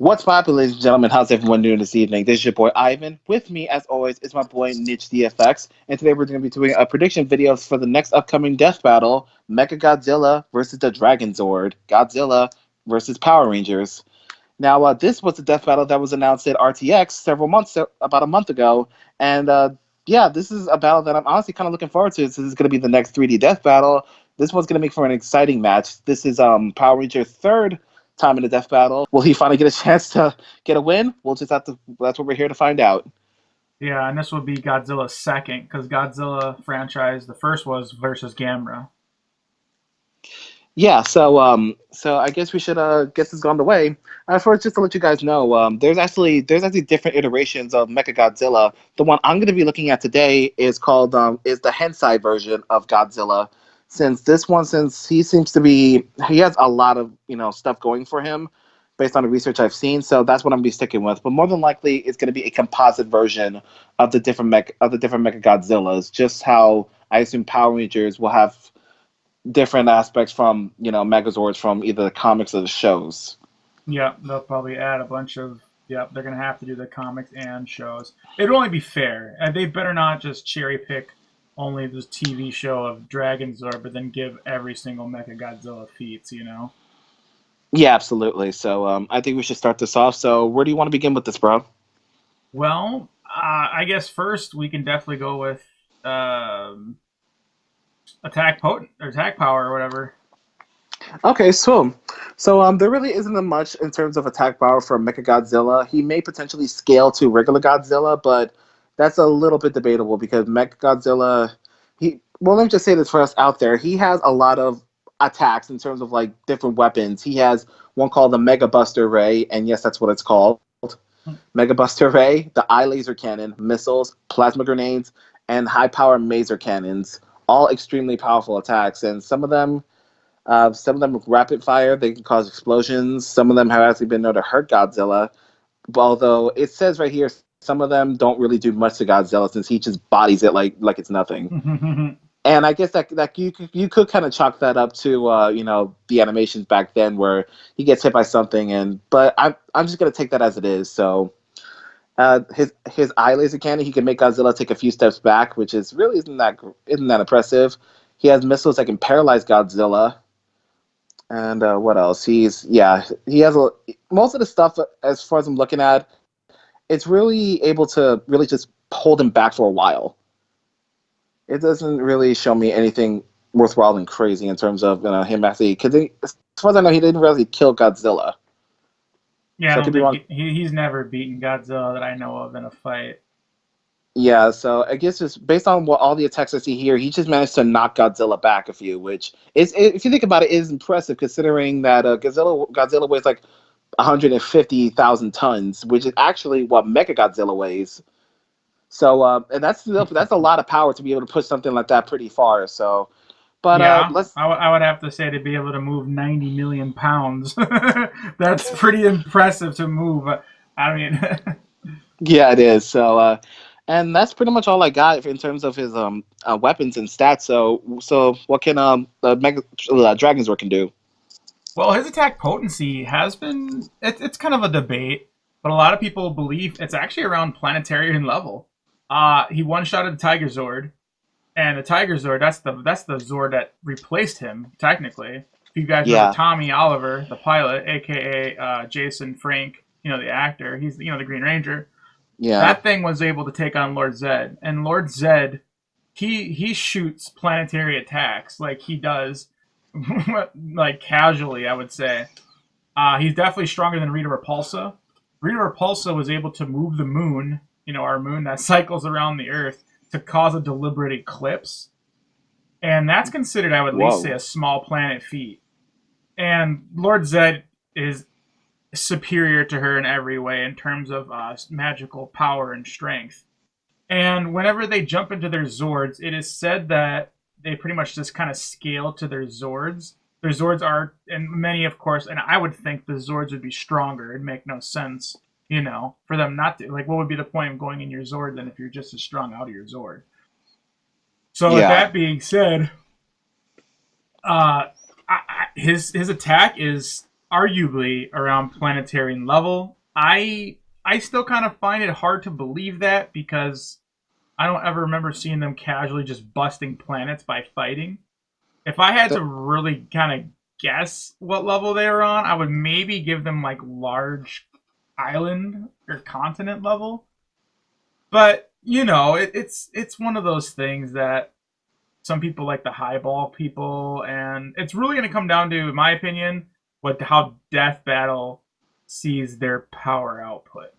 What's poppin', ladies and gentlemen? How's everyone doing this evening? This is your boy Ivan. With me, as always, is my boy NidgeDFX, and today we're going to be doing a prediction video for the next upcoming death battle: MechaGodzilla versus the DragonZord, Godzilla versus Power Rangers. Now, this was a death battle that was announced at RTX about a month ago, and yeah, this is a battle that I'm honestly kind of looking forward to. This is going to be the next 3D death battle. This one's going to make for an exciting match. This is Power Ranger's third time in a death battle. Will he finally get a chance to get a win? We'll just have to. That's what we're here to find out. Yeah, and this would be Godzilla's second, because Godzilla franchise, the first was versus Gamera. Yeah, so I guess we should get this on the way. First, just to let you guys know, there's actually different iterations of MechaGodzilla. The one I'm going to be looking at today is the Hensai version of Godzilla. Since he has a lot of stuff going for him, based on the research I've seen. So that's what I'm gonna be sticking with. But more than likely, it's going to be a composite version of the different MechaGodzillas. Just how I assume Power Rangers will have different aspects from Megazords from either the comics or the shows. Yeah, they'll probably add a bunch of. Yep, they're gonna have to do the comics and shows. It'd only be fair. They better not just cherry pick only this TV show of DragonZord, but then give every single Mecha Godzilla feats. Yeah, absolutely. So I think we should start this off. So where do you want to begin with this, bro? Well, I guess first we can definitely go with attack power or whatever. Okay, there really isn't much in terms of attack power for Mechagodzilla. He may potentially scale to regular Godzilla, but that's a little bit debatable because Mechagodzilla, let me just say this for us out there. He has a lot of attacks in terms of like different weapons. He has one called the Mega Buster Ray, and yes, that's what it's called. Mega Buster Ray, the eye laser cannon, missiles, plasma grenades, and high power maser cannons. All extremely powerful attacks, and some of them with rapid fire, they can cause explosions. Some of them have actually been known to hurt Godzilla. Although it says right here, some of them don't really do much to Godzilla since he just bodies it like it's nothing. And I guess that you could kind of chalk that up to the animations back then where he gets hit by something, but I'm just gonna take that as it is. So his eye laser cannon, he can make Godzilla take a few steps back, which is really isn't that impressive. He has missiles that can paralyze Godzilla. And what else? He has most of the stuff as far as I'm looking at. It's really able to really just hold him back for a while. It doesn't really show me anything worthwhile and crazy in terms of him actually. Because as far as I know, he didn't really kill Godzilla. Yeah, I So I don't could be think wrong. he's never beaten Godzilla that I know of in a fight. Yeah, so I guess just based on what all the attacks I see here, he just managed to knock Godzilla back a few, which if you think about it, is impressive considering that Godzilla weighs like 150,000 tons, which is actually what Mechagodzilla weighs. So, and that's a lot of power to be able to push something like that pretty far. So, but Yeah, let's I would have to say to be able to move 90 million pounds. That's pretty impressive to move. I mean, yeah, it is. So, and that's pretty much all I got in terms of his weapons and stats. So what can the Mega Dragonzord can do? well, his attack potency has been, it's kind of a debate, but a lot of people believe it's actually around planetarian level. He one shotted the Tiger Zord, and the Tiger Zord, that's the Zord that replaced him, technically. If you guys remember Yeah, Tommy Oliver, the pilot, aka Jason Frank, the actor, he's the Green Ranger. yeah. That thing was able to take on Lord Zed, and Lord Zed, he shoots planetary attacks like he does, like casually, I would say. He's definitely stronger than Rita Repulsa. Rita Repulsa was able to move the moon, our moon that cycles around the Earth, to cause a deliberate eclipse, and that's considered, I would at least say, Whoa. a small planet feat. And Lord Zed is superior to her in every way in terms of magical power and strength. And whenever they jump into their Zords, it is said that they pretty much just kind of scale to their Zords. Their Zords are, and many, of course, and I would think the Zords would be stronger. It'd make no sense, for them not to. Like, what would be the point of going in your Zord then if you're just as strong out of your Zord? So, with Yeah. that being said, his attack is arguably around planetarian level. I still kind of find it hard to believe that because I don't ever remember seeing them casually just busting planets by fighting. If I had to really kind of guess what level they were on, I would maybe give them like large island or continent level. But it's one of those things that some people like the highball people, and it's really going to come down to, in my opinion, what how Death Battle sees their power output.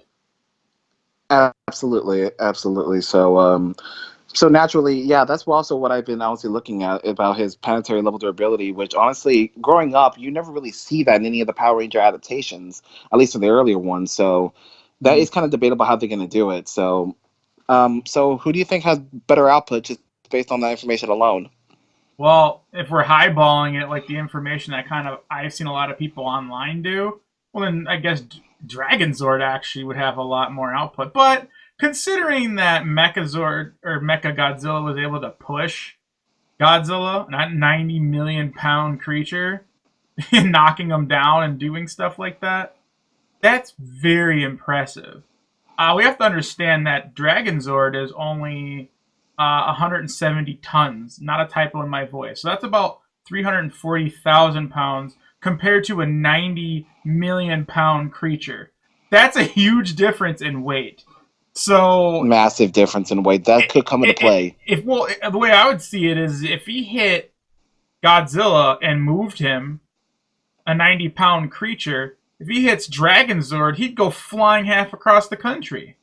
Absolutely, absolutely. So naturally, yeah, that's also what I've been honestly looking at about his planetary level durability. Which honestly, growing up, you never really see that in any of the Power Ranger adaptations, at least in the earlier ones. So that Mm. is kind of debatable how they're going to do it. So who do you think has better output just based on that information alone? Well, if we're highballing it, like the information that kind of I've seen a lot of people online do, well, then I guess DragonZord actually would have a lot more output. But considering that MechaZord or MechaGodzilla was able to push Godzilla, not 90 million pound creature, knocking him down and doing stuff like that, that's very impressive. We have to understand that DragonZord is only 170 tons, not a typo in my voice. So that's about 340,000 pounds compared to a 90 million pound creature. That's a huge difference in weight. So, Massive difference in weight that could come into play. if well, the way I would see it is if he hit Godzilla and moved him, a 90-pound creature, if he hits DragonZord, he'd go flying half across the country.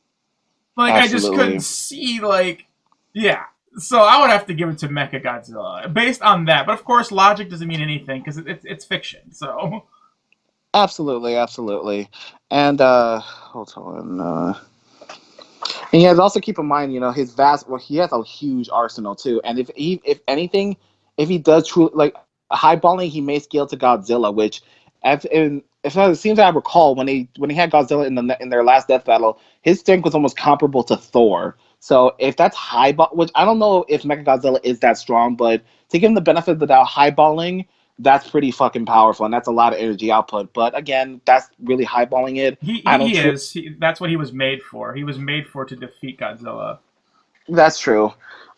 Like, I just couldn't Absolutely. see, like, yeah. So I would have to give it to MechaGodzilla based on that. But of course, logic doesn't mean anything because it's fiction. So Absolutely, absolutely. And hold on. And you guys also keep in mind, his vast. Well, he has a huge arsenal too. And if anything, if he does truly like highballing, he may scale to Godzilla, which, if it seems I recall, when he had Godzilla in their last death battle, his strength was almost comparable to Thor. So if that's highball, which I don't know if Mechagodzilla is that strong, but to give him the benefit of the doubt, highballing, that's pretty fucking powerful, and that's a lot of energy output. But again, that's really highballing it. he I he, don't. he is. That's what he was made for. He was made for to defeat Godzilla. That's true,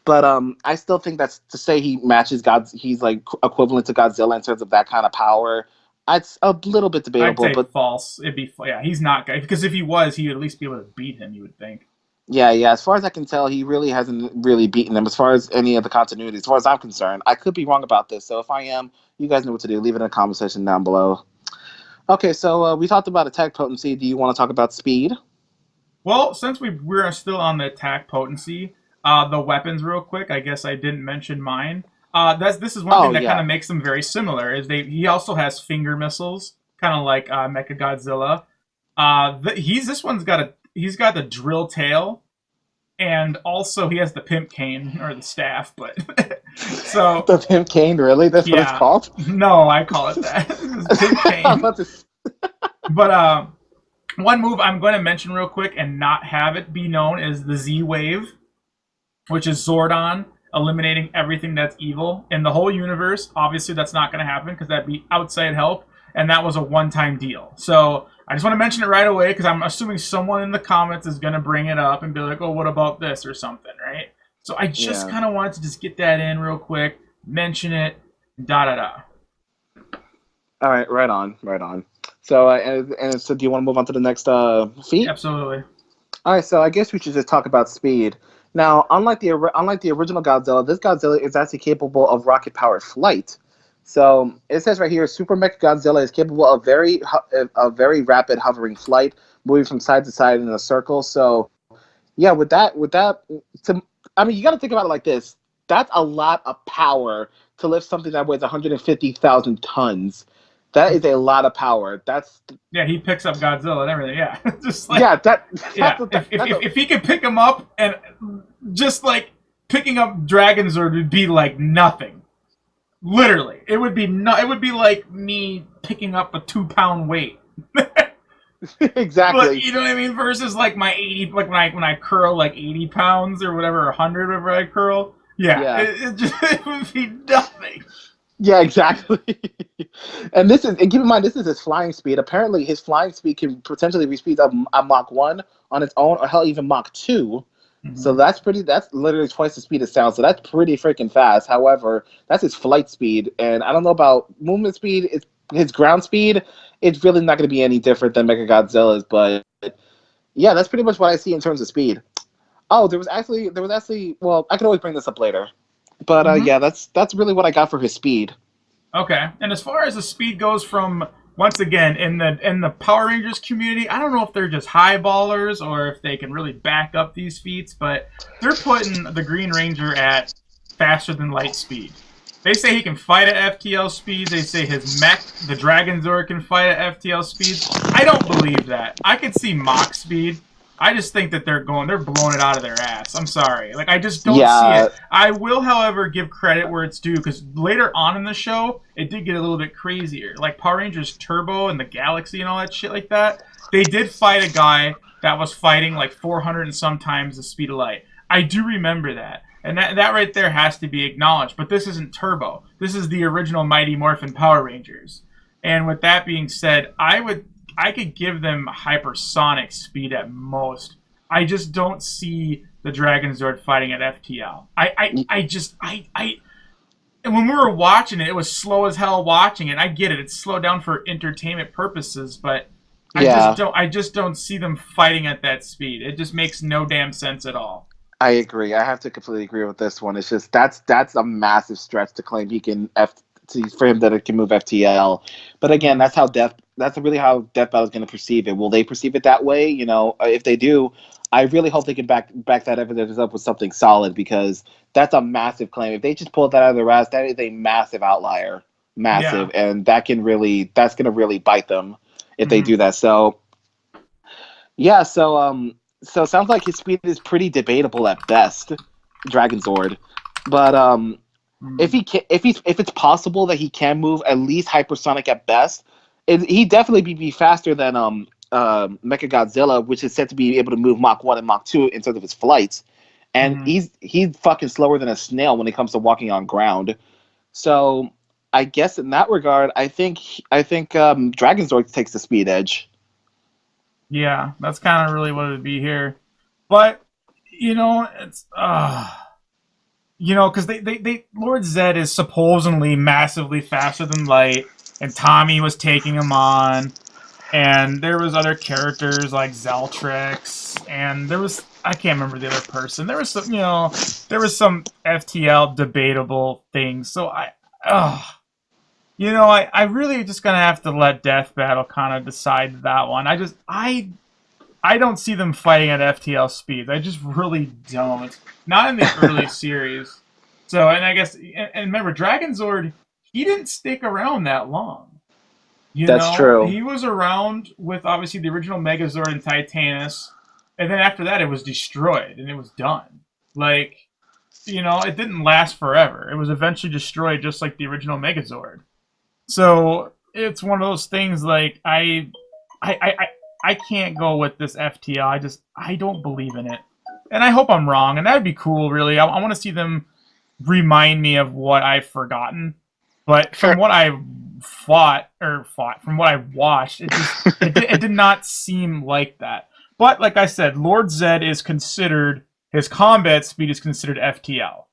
but I still think that's to say he matches God's. He's like equivalent to Godzilla in terms of that kind of power. It's a little bit I'd debatable, say but false. It'd be yeah. He's not because if he was, he'd at least be able to beat him. You would think. yeah, yeah. As far as I can tell, he really hasn't really beaten them. As far as any of the continuity, as far as I'm concerned, I could be wrong about this. So if I am, you guys know what to do. Leave it in the comment section down below. Okay, so we talked about attack potency. Do you want to talk about speed? Well, since we're still on the attack potency, the weapons real quick. I guess I didn't mention mine. This is one thing Oh that kind yeah, of makes them very similar. Is he also has finger missiles, kind of like Mechagodzilla. He's got the drill tail, and also he has the pimp cane or the staff. But so the Pimp Cane. Really? That's what it's yeah, called? no, I call it that. It's pimp I'm cane. about to. But one move I'm going to mention real quick and not have it be known is the Z Wave, which is Zordon eliminating everything that's evil in the whole universe. Obviously, that's not going to happen because that'd be outside help, and that was a one-time deal. So I just want to mention it right away because I'm assuming someone in the comments is going to bring it up and be like, "Oh, what about this?" or something, right? So I just Yeah. kind of wanted to just get that in real quick, mention it, da da da. All right, right on, right on. So, and so, do you want to move on to the next feat? Absolutely. All right, so I guess we should just talk about speed. Now, unlike the original Godzilla, this Godzilla is actually capable of rocket powered flight. So it says right here, Super Mech Godzilla is capable of very rapid hovering flight, moving from side to side in a circle. So yeah, to, I mean, you got to think about it like this. That's a lot of power to lift something that weighs 150,000 tons. That is a lot of power. That's Yeah, he picks up Godzilla and everything. Yeah, just like yeah, that yeah, that's a if he could pick him up and just like picking up DragonZord would be like nothing. Literally, it would be no. It would be like me picking up a 2 pound weight. But exactly. you know what I mean? Versus like my 80, like when I curl like 80 pounds or whatever, or 100, whatever I curl. Yeah, Yeah. it would be nothing. Yeah, exactly. And keep in mind, this is his flying speed. Apparently, his flying speed can potentially be speed of a Mach 1 on its own, or hell, even Mach 2. So Mm-hmm. that's literally twice the speed of sound. So that's pretty freaking fast. However, that's his flight speed. And I don't know about movement speed. It's his ground speed. It's really not going to be any different than MechaGodzilla's. But yeah, that's pretty much what I see in terms of speed. Oh, there was actually, well, I can always bring this up later. But Mm-hmm. yeah, that's really what I got for his speed. Okay. And as far as the speed goes from once again in the Power Rangers community, I don't know if they're just highballers or if they can really back up these feats, but they're putting the Green Ranger at faster than light speed. They say he can fight at FTL speeds. They say his mech, the DragonZord, can fight at FTL speeds. I don't believe that. I could see Mach speed. I just think that they're blowing it out of their ass. I'm sorry. Like, I just don't see Yeah, it. I will, however, give credit where it's due because later on in the show, it did get a little bit crazier. Like Power Rangers Turbo and the Galaxy and all that shit like that. They did fight a guy that was fighting like 400 and some times the speed of light. I do remember that. And that right there has to be acknowledged. But this isn't Turbo. This is the original Mighty Morphin Power Rangers. And with that being said, I could give them hypersonic speed at most. I just don't see the Dragonzord fighting at FTL. And when we were watching it, it was slow as hell watching it. I get it; it's slowed down for entertainment purposes, but yeah. I just don't see them fighting at that speed. It just makes no damn sense at all. I agree. I have to completely agree with this one. It's just that's a massive stretch to claim he can for him that it can move FTL. But again, Mm-hmm. that's really how Death Battle is going to perceive it. Will they perceive it that way? If they do, I really hope they can back that evidence up with something solid because that's a massive claim. If they just pull that out of their ass, that is a massive outlier, Yeah. massive, and that's going to really bite them if they Mm-hmm. do that. So yeah, so it sounds like his speed is pretty debatable at best, DragonZord. But if Mm-hmm. if it's possible that he can move at least hypersonic at best, he definitely be faster than MechaGodzilla, which is said to be able to move Mach 1 and Mach 2 in terms of his flights. And Mm-hmm. he's fucking slower than a snail when it comes to walking on ground. So I guess in that regard, I think DragonZord takes the speed edge. Yeah, that's kind of really what it'd be here. But it's because they Lord Zed is supposedly massively faster than light, and Tommy was taking him on, and there was other characters like Zeltrix, and there was I can't remember the other person. There was some FTL debatable things. So I really just gonna have to let Death Battle kind of decide that one. I don't see them fighting at FTL speeds. I just really don't. Not in the early series. So, and I guess, and remember, Dragonzord, he didn't stick around that long. That's true. He was around with obviously the original Megazord and Titanus, and then after that, it was destroyed and it was done. Like, it didn't last forever. It was eventually destroyed, just like the original Megazord. So it's one of those things. Like I, I, I, I can't go with this FTL. I don't believe in it, and I hope I'm wrong. And that'd be cool. Really, I want to see them remind me of what I've forgotten. But from Fair. what I from what I watched, it did not seem like that. But like I said, Lord Zed is considered his combat speed is considered FTL.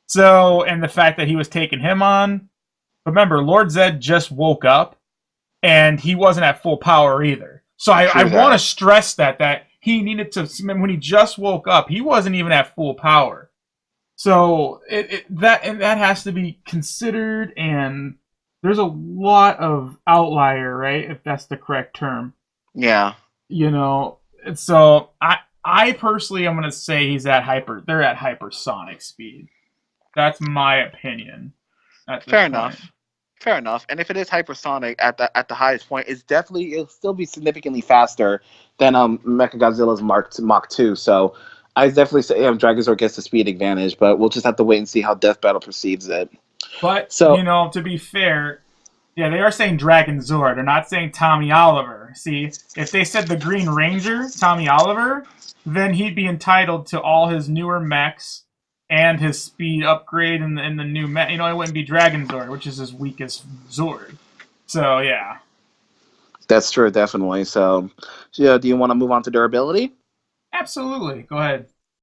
So, and the fact that he was taking him on, remember, Lord Zed just woke up and he wasn't at full power either. So I True want to that. stress that he needed to when he just woke up, he wasn't even at full power. So that has to be considered, and there's a lot of outlier, right? If that's the correct term, Yeah. you know. So I personally am gonna say they're at hypersonic speed. That's my opinion at this Fair point. enough. Fair enough. And if it is hypersonic at the highest point, it'll still be significantly faster than Mechagodzilla's Mach 2. So I definitely say Dragonzord gets the speed advantage, but we'll just have to wait and see how Death Battle perceives it. But So to be fair, yeah, they are saying Dragon Zord. They're not saying Tommy Oliver. See, if they said the Green Ranger, Tommy Oliver, then he'd be entitled to all his newer mechs and his speed upgrade in the new it wouldn't be DragonZord, which is his weakest Zord. So yeah, That's true, definitely. So, yeah, do you want to move on to durability? absolutely. Go ahead.